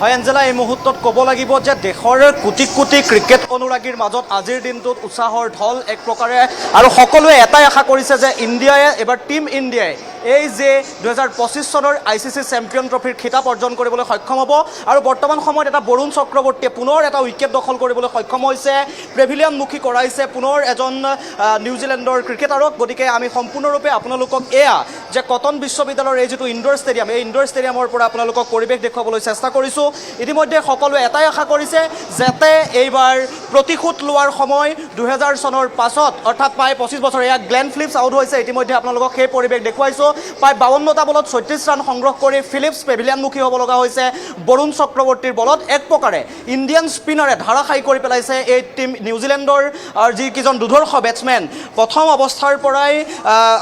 হয় এঞ্জেলা, এই মুহূৰ্তত ক'ব লাগিব যে দেশৰ কোটি কোটি ক্ৰিকেট অনুৰাগীৰ মাজত আজিৰ দিনটোত উৎসাহৰ ঢল এক প্ৰকাৰে, আৰু সকলোৱে এটাই আশা কৰিছে যে ইণ্ডিয়াই এবাৰ টীম ইণ্ডিয়াই এই যে 2025 চনৰ ICC চেম্পিয়ন ট্ৰফিৰ খিতাপ অৰ্জন কৰিবলৈ সক্ষম হ'ব। আৰু বৰ্তমান সময়ত এটা বৰুণ চক্ৰৱৰ্তীয়ে পুনৰ এটা উইকেট দখল কৰিবলৈ সক্ষম হৈছে, প্ৰেভিলিয়ানমুখী কৰাইছে পুনৰ এজন নিউজিলেণ্ডৰ ক্ৰিকেটাৰক। গতিকে আমি সম্পূৰ্ণৰূপে আপোনালোকক এয়া যে কটন বিশ্ববিদ্যালয়ৰ এই যিটো ইনডোৰ ষ্টেডিয়াম, এই ইনডোৰ ষ্টেডিয়ামৰ পৰা আপোনালোকক পৰিৱেশ দেখুৱাবলৈ চেষ্টা কৰিছোঁ। ইতিমধ্যে সকলোৱে এটাই আশা কৰিছে যাতে এইবাৰ প্ৰতিশোধ লোৱাৰ সময় 2000 চনৰ পাছত, অৰ্থাৎ প্ৰায় 25 বছৰ, এয়া গ্লেন ফিলিপছ আউট হৈছে। ইতিমধ্যে আপোনালোকক সেই পৰিৱেশ দেখুৱাইছোঁ। প্ৰায় 52টা বলত 36 ৰান সংগ্ৰহ কৰি ফিলিপছ পেভিলিয়ানমুখী হ'ব লগা হৈছে বৰুণ চক্ৰৱৰ্তীৰ বলত। এক প্ৰকাৰে ইণ্ডিয়ান স্পিনাৰে ধাৰাসায়ী কৰি পেলাইছে এই টীম নিউজিলেণ্ডৰ যিকেইজন দুৰ্ধৰ্ষ বেটছমেন। প্ৰথম অৱস্থাৰ পৰাই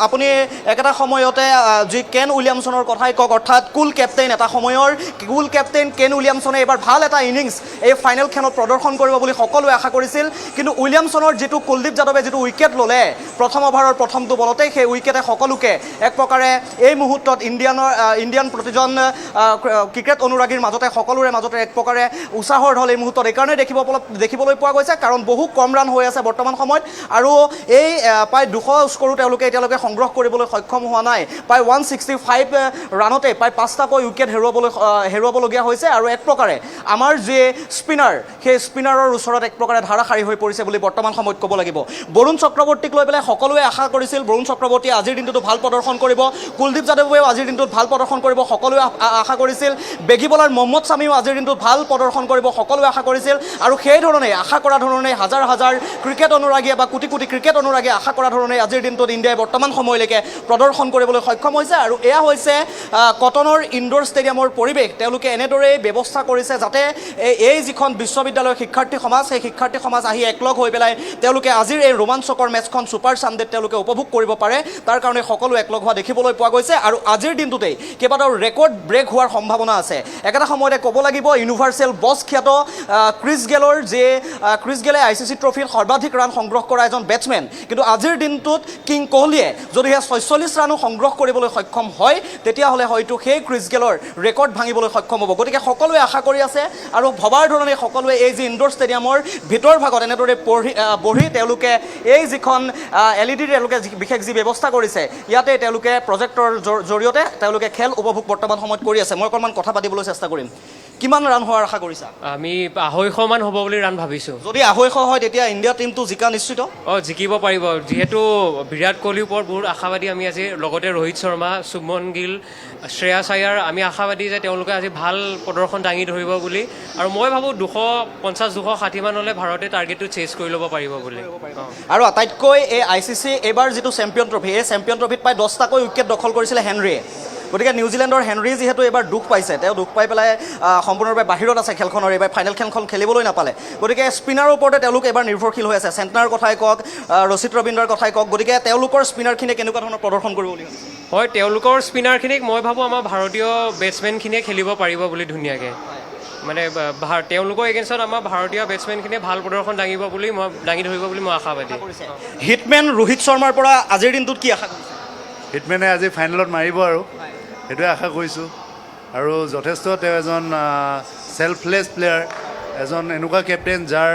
আপুনি একেটা সময়তে যি কেন উইলিয়ামছনৰ কথাই কওক, অৰ্থাৎ কুল কেপ্টেইন, এটা সময়ৰ কুল কেপ্টেইন কেন উইলিয়ামছনে এইবাৰ ভাল এটা ইনিংছ এই ফাইনেল খেলত প্ৰদৰ্শন কৰিব বুলি সকলোৱে আশা কৰিছিল। কিন্তু উইলিয়ামছনৰ যিটো কুলদীপ যাদৱে যিটো উইকেট ল'লে প্ৰথম অভাৰৰ প্ৰথমটো বলতেই, সেই উইকেটে সকলোকে এক প্ৰকাৰে এই মুহূৰ্তত ইণ্ডিয়ান প্ৰতিজন ক্ৰিকেট অনুৰাগীৰ মাজতে, সকলোৰে মাজতে এক প্ৰকাৰে উৎসাহৰ ঢল এই মুহূৰ্তত এইকাৰণে দেখিবলৈ পোৱা গৈছে কাৰণ বহু কম ৰান হৈ আছে বৰ্তমান সময়ত, আৰু এই প্ৰায় 200 স্কোৰো তেওঁলোকে এতিয়ালৈকে সংগ্ৰহ কৰিবলৈ সক্ষম হোৱা নাই। প্ৰায় 165 ৰানতে প্ৰায় 5টাকৈ উইকেট হেৰুৱাবলগীয়া হৈছে। আৰু এক প্ৰকাৰে আমাৰ যি স্পিনাৰ, সেই স্পিনাৰৰ ওচৰত এক প্ৰকাৰে ধাৰাসাৰী হৈ পৰিছে বুলি বৰ্তমান সময়ত ক'ব লাগিব। বৰুণ চক্ৰৱৰ্তীক লৈ পেলাই সকলোৱে আশা কৰিছিল বৰুণ চক্ৰৱৰ্তীয়ে আজিৰ দিনটোতো ভাল প্ৰদৰ্শন কৰিব, কুলদীপ যাদৱেও আজিৰ দিনটোত ভাল প্ৰদৰ্শন কৰিব, সকলোৱে আশা কৰিছিল। বেগী বলাৰ মহম্মদ ছামিও আজিৰ দিনটোত ভাল প্ৰদৰ্শন কৰিব, সকলোৱে আশা কৰিছিল। আৰু সেই ধৰণে আশা কৰা ধৰণে হাজাৰ হাজাৰ ক্ৰিকেট অনুৰাগীয়ে বা কোটি কোটি ক্ৰিকেট অনুৰাগীয়ে আশা কৰা ধৰণে আজিৰ দিনটোত ইণ্ডিয়াই বৰ্তমান সময়লৈকে প্ৰদৰ্শন কৰিবলৈ সক্ষম হৈছে। আৰু এয়া হৈছে কটনৰ ইনডোৰ ষ্টেডিয়ামৰ পৰিৱেশ। তেওঁলোকে এনেদৰেই ব্যৱস্থা কৰিছে যাতে এই যিখন বিশ্ববিদ্যালয়ৰ শিক্ষাৰ্থী সমাজ, সেই শিক্ষাৰ্থী সমাজ আহি একলগ হৈ পেলাই তেওঁলোকে আজিৰ এই ৰোমাঞ্চকৰ মেটছখন ছুপাৰ ছানডেত তেওঁলোকে উপভোগ কৰিব পাৰে। তাৰ কাৰণে সকলো একলগ হোৱা দেখিবলৈ পোৱা গৈছে। আৰু আজিৰ দিনটোতেই কেইবাটাও ৰেকৰ্ড ব্ৰেক হোৱাৰ সম্ভাৱনা আছে। একেটা সময়তে ক'ব লাগিব ইউনিভাৰ্চেল বছ খ্যাত ক্ৰিছ গেলৰ, যে ক্ৰিছ গেলে ICC ট্ৰফিত সৰ্বাধিক ৰান সংগ্ৰহ কৰা এজন বেটছমেন। কিন্তু আজিৰ দিনটোত কিং কোহলিয়ে যদিহে 46 ৰানো সংগ্ৰহ কৰিবলৈ সক্ষম হয়, তেতিয়াহ'লে হয়তো সেই ক্ৰিছ গেলৰ ৰেকৰ্ড ভাঙিবলৈ সক্ষম হ'ব। গতিকে সকলোৱে আশা কৰি আছে আৰু ভবাৰ ধৰণে সকলোৱে এই যি ইনডোৰ ষ্টেডিয়ামৰ ভিতৰ ভাগত এনেদৰে বহি তেওঁলোকে এই যিখন LED তেওঁলোকে বিশেষ যি ব্যৱস্থা কৰিছে, ইয়াতে তেওঁলোকে প্ৰজেক্টৰ জৰিয়তে তেওঁলোকে খেল উপভোগ বৰ্তমান সময়ত কৰি আছে। মই অকণমান কথা পাতিবলৈ চেষ্টা কৰিম। কিমান ৰান হোৱাৰ আশা কৰিছা? আমি 250 মান হ'ব বুলি ৰান ভাবিছোঁ। যদি 250 হয় তেতিয়া ইণ্ডিয়া টীমটো জিকা নিশ্চিত? জিকিব পাৰিব, যিহেতু বিৰাট কোহলিৰ ওপৰত বহুত আশাবাদী আমি আজি, লগতে ৰোহিত শৰ্মা, শুভমন গিল, শ্ৰেয়াছ আয়াৰ, আমি আশাবাদী যে তেওঁলোকে আজি ভাল প্ৰদৰ্শন দাঙি ধৰিব বুলি। আৰু মই ভাবোঁ 250-260 মান হ'লে ভাৰতে টাৰ্গেটটো চেজ কৰি ল'ব পাৰিব বুলি। আৰু আটাইতকৈ এই ICC এইবাৰ যিটো চেম্পিয়ন ট্ৰফি, এই চেম্পিয়ন ট্ৰফিত প্ৰায় 10টাকৈ উইকেট দখল কৰিছিলে হেনৰীয়ে। গতিকে নিউজিলেণ্ডৰ হেনৰী যিহেতু এইবাৰ দুখ পাইছে, তেওঁ দুখ পাই পেলাই সম্পূৰ্ণৰূপে বাহিৰত আছে খেলখনৰ, এইবাৰ ফাইনেল খেলখন খেলিবলৈ নাপালে। গতিকে স্পিনাৰৰ ওপৰতে তেওঁলোক এইবাৰ নিৰ্ভৰশীল হৈ আছে। চেণ্টনাৰৰ কথাই কওক, ৰচিত ৰবীন্দ্ৰৰ কথাই কওক, গতিকে তেওঁলোকৰ স্পিনাৰখিনিয়ে কেনেকুৱা ধৰণৰ প্ৰদৰ্শন কৰিব বুলি ভাবিছে? হয়, তেওঁলোকৰ স্পিনাৰখিনিক মই ভাবোঁ আমাৰ ভাৰতীয় বেটছমেনখিনিয়ে খেলিব পাৰিব বুলি ধুনীয়াকৈ। মানে তেওঁলোকৰ এগেইনষ্টত আমাৰ ভাৰতীয় বেটছমেনখিনিয়ে ভাল প্ৰদৰ্শন দাঙি ধৰিব বুলি মই আশাবাদী। হিটমেন ৰোহিত শৰ্মাৰ পৰা আজিৰ দিনটোত কি আশা কৰিছে? হিটমেনে আজি ফাইনেলত মাৰিব আৰু সেইটোৱে আশা কৰিছোঁ। আৰু যথেষ্ট তেওঁ এজন চেল্ফলেছ প্লেয়াৰ, এজন এনেকুৱা কেপ্টেইন যাৰ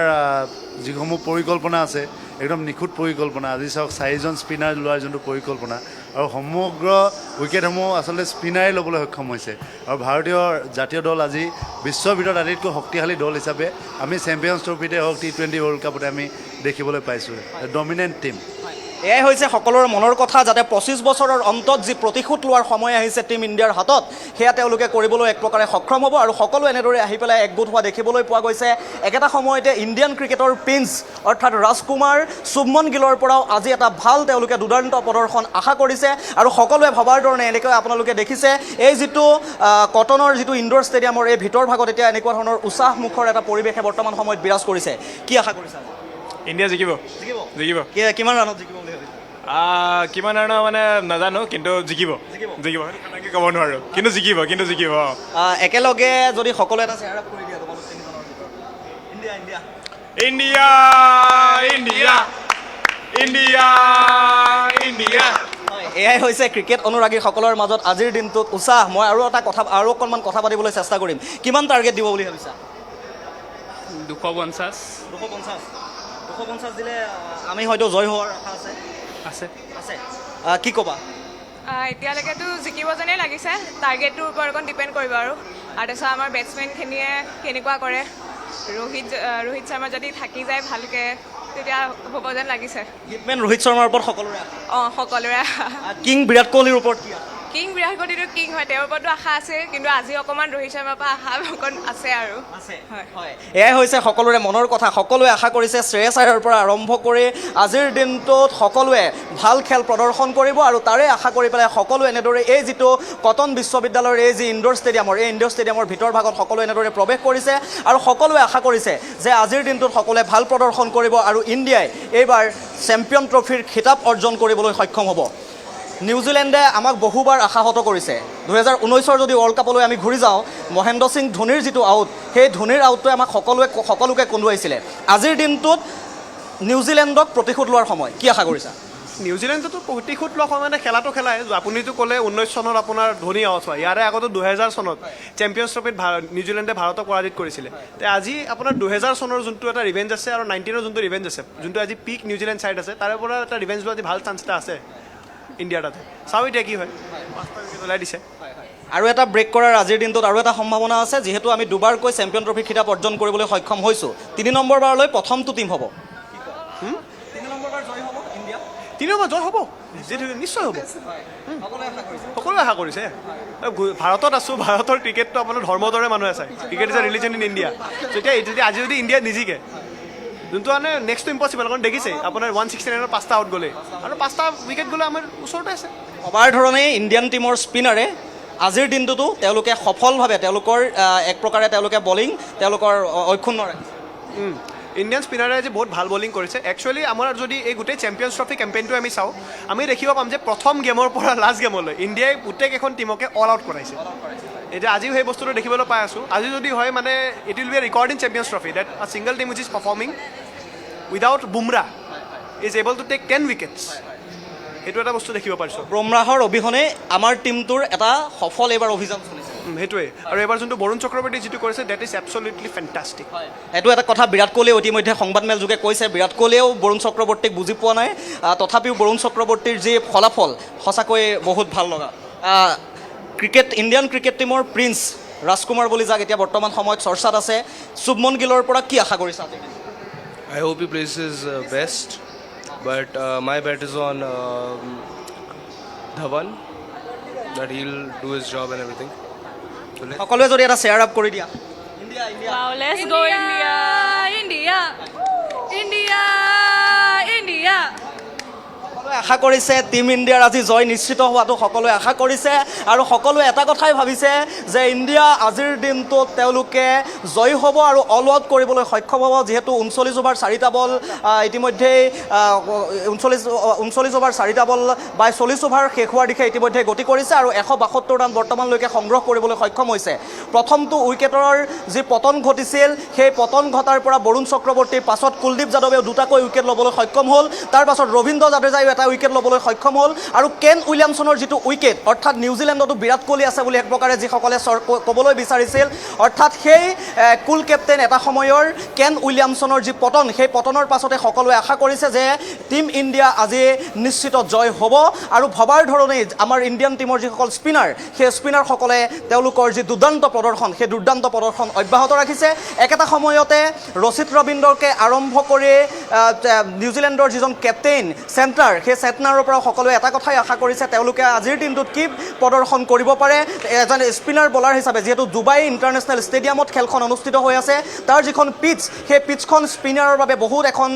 যিসমূহ পৰিকল্পনা আছে একদম নিখুঁত পৰিকল্পনা। আজি চাওক 4জন স্পিনাৰ লোৱাৰ যোনটো পৰিকল্পনা, আৰু সমগ্ৰ উইকেটসমূহ আচলতে স্পিনাৰে ল'বলৈ সক্ষম হৈছে। আৰু ভাৰতীয় জাতীয় দল আজি বিশ্বৰ ভিতৰত আটাইতকৈ শক্তিশালী দল হিচাপে আমি চেম্পিয়নছ ট্ৰফিতে হওক, T20 ৱৰ্ল্ড কাপতে আমি দেখিবলৈ পাইছোঁ ডমিনেণ্ট টীম। এয়াই হৈছে সকলোৰে মনৰ কথা, যাতে 25 বছৰৰ অন্তত যি প্ৰতিশোধ লোৱাৰ সময় আহিছে টীম ইণ্ডিয়াৰ হাতত, সেয়া তেওঁলোকে কৰিবলৈ এক প্ৰকাৰে সক্ষম হ'ব। আৰু সকলো এনেদৰে আহি পেলাই একগোট হোৱা দেখিবলৈ পোৱা গৈছে। একেটা সময়তে ইণ্ডিয়ান ক্ৰিকেটৰ প্ৰিন্স অৰ্থাৎ ৰাজকুমাৰ শুভমন গিলৰ পৰাও আজি এটা ভাল তেওঁলোকে দুৰ্দান্ত প্ৰদৰ্শন আশা কৰিছে। আৰু সকলোৱে ভবাৰ ধৰণে এনেকৈ আপোনালোকে দেখিছে এই যিটো কটনৰ যিটো ইনডোৰ ষ্টেডিয়ামৰ এই ভিতৰ ভাগত এতিয়া এনেকুৱা ধৰণৰ উৎসাহমুখৰ এটা পৰিৱেশে বৰ্তমান সময়ত বিৰাজ কৰিছে। কি আশা কৰিছা? ইণ্ডিয়া জিকিব। কিমান ৰানত জিকিব বুলি ভাবিছা? কিমান ৰানৰ মানে নাজানো, কিন্তু জিকিব। কেনেকৈ ক'ব নোৱাৰোঁ, কিন্তু জিকিব। একেলগে যদি সকলোৱে এটা চেয়াৰ আপ কৰি দিয়া তোমালোক তিনিজনৰ ভিতৰত। ইণ্ডিয়া। এয়াই হৈছে ক্ৰিকেট অনুৰাগীসকলৰ মাজত আজিৰ দিনটোত উৎসাহ। মই আৰু অকণমান কথা পাতিবলৈ চেষ্টা কৰিম। কিমান টাৰ্গেট দিব বুলি ভাবিছা? 250 250 দিলে আমি হয়তো জয় হোৱাৰ আশা আছে। আছে। কি ক'বা? এতিয়ালৈকেতো জিকিব যেনেই লাগিছে, টাৰ্গেটটোৰ ওপৰত অকণ ডিপেণ্ড কৰিব আৰু তাৰপিছত আমাৰ বেটছমেনখিনিয়ে কেনেকুৱা কৰে। ৰোহিত শৰ্মা যদি থাকি যায় ভালকৈ তেতিয়া হ'ব যেন লাগিছে। হিটমেন ৰোহিত শৰ্মাৰ ওপৰত সকলোৰে সকলোৰে কিং বিৰাট কোহলিৰ ওপৰত কি? কিং বিৰাট কোহলিটো কিং হয়, তেওঁৰ ওপৰতো আশা আছে, কিন্তু আজি অকণমান ৰোহিত শৰ্মাৰ পৰা আশা অকণ আছে আৰু। হয়, এয়াই হৈছে সকলোৰে মনৰ কথা। সকলোৱে আশা কৰিছে শ্ৰেয়াছ আয়াৰৰ পৰা আৰম্ভ কৰি আজিৰ দিনটোত সকলোৱে ভাল খেল প্ৰদৰ্শন কৰিব আৰু তাৰে আশা কৰি পেলাই সকলোৱে এনেদৰে এই যিটো কটন বিশ্ববিদ্যালয়ৰ এই যি ইনডোৰ ষ্টেডিয়ামৰ ভিতৰ ভাগত সকলোৱে এনেদৰে প্ৰৱেশ কৰিছে আৰু সকলোৱে আশা কৰিছে যে আজিৰ দিনটোত সকলোৱে ভাল প্ৰদৰ্শন কৰিব আৰু ইণ্ডিয়াই এইবাৰ চেম্পিয়ন ট্ৰফিৰ খিতাপ অৰ্জন কৰিবলৈ সক্ষম হ'ব। নিউজিলেণ্ডে আমাক বহুবাৰ আশাহত কৰিছে। 2019 যদি ৱৰ্ল্ড কাপলৈ আমি ঘূৰি যাওঁ, মহেন্দ্ৰ সিং ধোনীৰ যিটো আউট, সেই ধোনীৰ আউটটোৱে আমাক সকলোকে কন্দুৱাইছিলে। আজিৰ দিনটোত নিউজিলেণ্ডক প্ৰতিশোধ লোৱাৰ সময়, কি আশা কৰিছা? নিউজিলেণ্ডতো প্ৰতিশোধ লোৱা সময়তে খেলাটো খেলাই। আপুনিতো ক'লে 19 চনত আপোনাৰ ধোনী আউট হোৱা, ইয়াৰে আগতে 2000 চনত চেম্পিয়নছ ট্ৰফিত নিউজিলেণ্ডে ভাৰতক পৰাজিত কৰিছিলে। তে আজি আপোনাৰ 2000 চনৰ যোনটো এটা ৰিভেঞ্জ আছে আৰু 19ৰ যোনটো ৰিভেঞ্জ আছে, যোনটো আজি পিক নিউজিলেণ্ড ছাইড আছে, তাৰে পৰা এটা ৰিভেঞ্জ লোৱা আজি ভাল চান্স এটা আছে ইণ্ডিয়াৰ তাতে। চাওঁ এতিয়া কি হয়। 5টা উইকেট ওলাই দিছে। আৰু এটা ব্ৰেক কৰাৰ আজিৰ দিনটোত আৰু এটা সম্ভাৱনা আছে, যিহেতু আমি দুবাৰকৈ চেম্পিয়ন ট্ৰফি খিতাপ অৰ্জন কৰিবলৈ সক্ষম হৈছোঁ। 3 নম্বৰ বাৰলৈ প্ৰথমটো টীম হ'ব। 3 নম্বৰ বাৰ জয় হ'ব ইণ্ডিয়া? 3 নম্বৰ জয় হ'ব, নিশ্চয় হ'ব। সকলোৱে আশা কৰিছে। ভাৰতত আছোঁ, ভাৰতৰ ক্ৰিকেটটো আপোনাৰ ধৰ্মৰ দৰে মানুহে চায়। Cricket is a religion in India. তেতিয়া আজি যদি ইণ্ডিয়া নিজিকে, যোনটো মানে নেক্সটটো ইম্পচিবল, কাৰণ দেখিছে আপোনাৰ 169ৰ 5টা আউট গ'লে আৰু 5টা উইকেট গ'লে আমাৰ ওচৰতে আছে। সবাৰ ধৰণে ইণ্ডিয়ান টীমৰ স্পিনাৰে আজিৰ দিনটোতো তেওঁলোকে সফলভাৱে এক প্ৰকাৰে তেওঁলোকে বলিং তেওঁলোকৰ অক্ষুণ্ণ ৰাখিছে। ইণ্ডিয়ান স্পিনাৰে আজি বহুত ভাল বলিং কৰিছে। একচুৱেলি আমাৰ যদি এই গোটেই চেম্পিয়নছ ট্ৰফি কেম্পেইনটো আমি চাওঁ, আমি দেখিব পাম যে প্ৰথম গেমৰ পৰা লাষ্ট গেমলৈ ইণ্ডিয়াই গোটেইকেইখন টীমকে অল আউট কৰাইছে। এতিয়া আজিও সেই বস্তুটো দেখিবলৈ পাই আছোঁ। আজি যদি হয় মানে it will be a record in champions trophy that a single team which is performing without Bumrah is able to take 10 wickets. সেইটো এটা বস্তু দেখিব পাৰিছোঁ। বুমৰাহৰ অবিহনে আমাৰ টীমটোৰ এটা সফল এইবাৰ অভিযান চলিছে। সেইটোৱে। আৰু এইবাৰ যোনটো বৰুণ চক্ৰৱৰ্তী যিটো কৰিছে, ডেট ইজ এবছলিউটলি ফেণ্টাষ্টিক। এইটো এটা কথা বিৰাট কোহলিয়ে ইতিমধ্যে সংবাদমেল যোগে কৈছে। বিৰাট কোহলিয়েও বৰুণ চক্ৰৱৰ্তীক বুজি পোৱা নাই, তথাপিও বৰুণ চক্ৰৱৰ্তীৰ যি ফলাফল সঁচাকৈ বহুত ভাল লগা। ইণ্ডিয়ান ক্ৰিকেট টীমৰ প্ৰিন্স ৰাজকুমাৰ বুলি যাক এতিয়া বৰ্তমান সময়ত চৰ্চাত আছে, শুভমন গিলৰ পৰা কি আশা কৰিছা? I hope he plays his best, but my bet is on Dhawan, that he'll do his job and everything. সকলোৱে যদি এটা শ্বেয়াৰ আপ কৰি দিয়া। Wow, let's go India! India! India! India! সকলোৱে আশা কৰিছে টিম ইণ্ডিয়াৰ আজি জয় নিশ্চিত হোৱাটো সকলোৱে আশা কৰিছে আৰু সকলোৱে এটা কথাই ভাবিছে যে ইণ্ডিয়া আজিৰ দিনটোত তেওঁলোকে জয়ী হ'ব আৰু অল আউট কৰিবলৈ সক্ষম হ'ব। যিহেতু 39 অভাৰ 4টা বল ইতিমধ্যেই 39 অভাৰ 4টা বল বাই 40 অভাৰ শেষ হোৱাৰ দিশে ইতিমধ্যে গতি কৰিছে আৰু 172 ৰান বৰ্তমানলৈকে সংগ্ৰহ কৰিবলৈ সক্ষম হৈছে। প্ৰথমটো উইকেটৰ যি পতন ঘটিছিল, সেই পতন ঘটাৰ পৰা বৰুণ চক্ৰৱৰ্তীৰ পাছত কুলদীপ যাদৱেও 2টাকৈ উইকেট ল'বলৈ সক্ষম হ'ল। তাৰ পাছত ৰবীন্দ্ৰ জাদেজাই এটা উইকেট ল'বলৈ সক্ষম হ'ল আৰু কেন উইলিয়ামছনৰ যিটো উইকেট, অৰ্থাৎ নিউজিলেণ্ডতো বিৰাট কোহলি আছে বুলি এক প্ৰকাৰে যিসকলে ক'বলৈ বিচাৰিছিল, অৰ্থাৎ সেই কুল কেপ্টেইন এটা সময়ৰ কেন উইলিয়ামছনৰ যি পতন, সেই পতনৰ পাছতে সকলোৱে আশা কৰিছে যে টিম ইণ্ডিয়া আজি নিশ্চিত জয় হ'ব আৰু ভবাৰ ধৰণেই আমাৰ ইণ্ডিয়ান টীমৰ যিসকল স্পিনাৰ, সেই স্পিনাৰসকলে তেওঁলোকৰ যি দুৰ্দান্ত প্ৰদৰ্শন, সেই দুৰ্দান্ত প্ৰদৰ্শন অব্যাহত ৰাখিছে। একেটা সময়তে ৰচিত ৰবীন্দ্ৰকে আৰম্ভ কৰি নিউজিলেণ্ডৰ যিজন কেপ্টেইন চেণ্টাৰ, সেই চেণ্টাৰৰ পৰা সকলোৱে এটা কথাই আশা কৰিছে তেওঁলোকে আজিৰ দিনটোত কি প্ৰদৰ্শন কৰিব পাৰে। এজন স্পিনাৰ বলাৰ হিচাপে যিহেতু ডুবাই ইণ্টাৰনেশ্যনেল ষ্টেডিয়ামত খেলখন অনুষ্ঠিত হৈ আছে, তাৰ যিখন পিটছ, সেই পিটছখন স্পিনাৰৰ বাবে বহুত এখন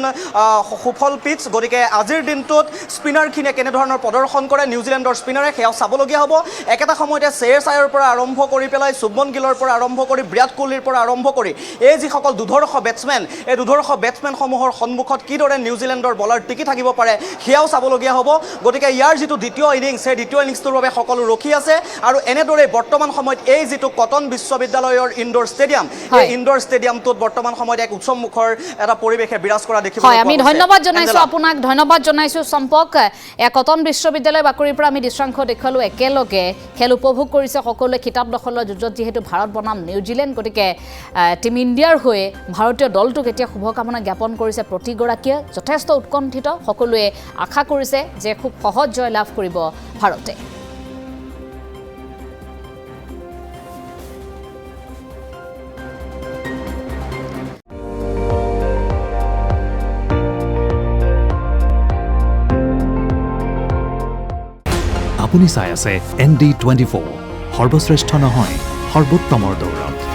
সুফল পিটছ। গতিকে আজিৰ দিনটোত স্পিনাৰখিনিয়ে কেনেধৰণৰ প্ৰদৰ্শন কৰে নিউজিলেণ্ডৰ স্পিনাৰে, সেয়াও চাবলগীয়া হ'ব। একেটা সময়তে শ্ৰেয়াছ আয়াৰৰ পৰা আৰম্ভ কৰি পেলাই শুভমন গিলৰ পৰা আৰম্ভ কৰি বিৰাট কোহলিৰ পৰা আৰম্ভ কৰি এই যিসকল দুৰ্ধৰ্ষ বেটছমেন, এই দুৰ্ধৰ্ষ বেটছমেনসমূহৰ সন্মুখত কিদৰে নিউজিলেণ্ডৰ বলাৰ টিকি থাকিব পাৰে সেয়াও চাবলগীয়া হ'ব গতিকে ইয়াৰ যিটো দ্বিতীয় ইনিংছ সেই দ্বিতীয় ইনিংছটোৰ বাবে সকলো ৰখি আছে আৰু এনেদৰে বৰ্তমান সময়ত এই যিটো কটন বিশ্ববিদ্যালয়ৰ ইনডোৰ ষ্টেডিয়াম এই ইনডোৰ ষ্টেডিয়ামটোত বৰ্তমান সময়ত এক উৎসৱমুখৰ এটা পৰিৱেশে বিৰাজ কৰা দেখিবলৈ হয় আমি ধন্যবাদ জনাইছো আপোনাক ধন্যবাদ জনাইছো সম্পক কটন বিশ্ববিদ্যালয় বাকৰিৰ পৰা আমি দৃশ্যাংশ দেখালো একেলগে খেল উপভোগ কৰিছে সকলোৱে কিতাপ দখলৰ যুঁজত যিহেতু ভাৰত বনাম নিউজিলেণ্ড গতিকে টিম ইণ্ডিয়াৰ হৈ ভাৰতীয় দলটোক এতিয়া শুভকামনা জ্ঞাপন কৰিছে প্ৰতিগৰাকীয়ে যথেষ্ট উৎকণ্ঠিত সকলোৱে আশা কৰিছে যে খুব সহজ জয় লাভ কৰিব ভাৰতে আপুনি চাই আছে ND24 সৰ্বশ্ৰেষ্ঠ নহয় সৰ্বোত্তমৰ দৌৰত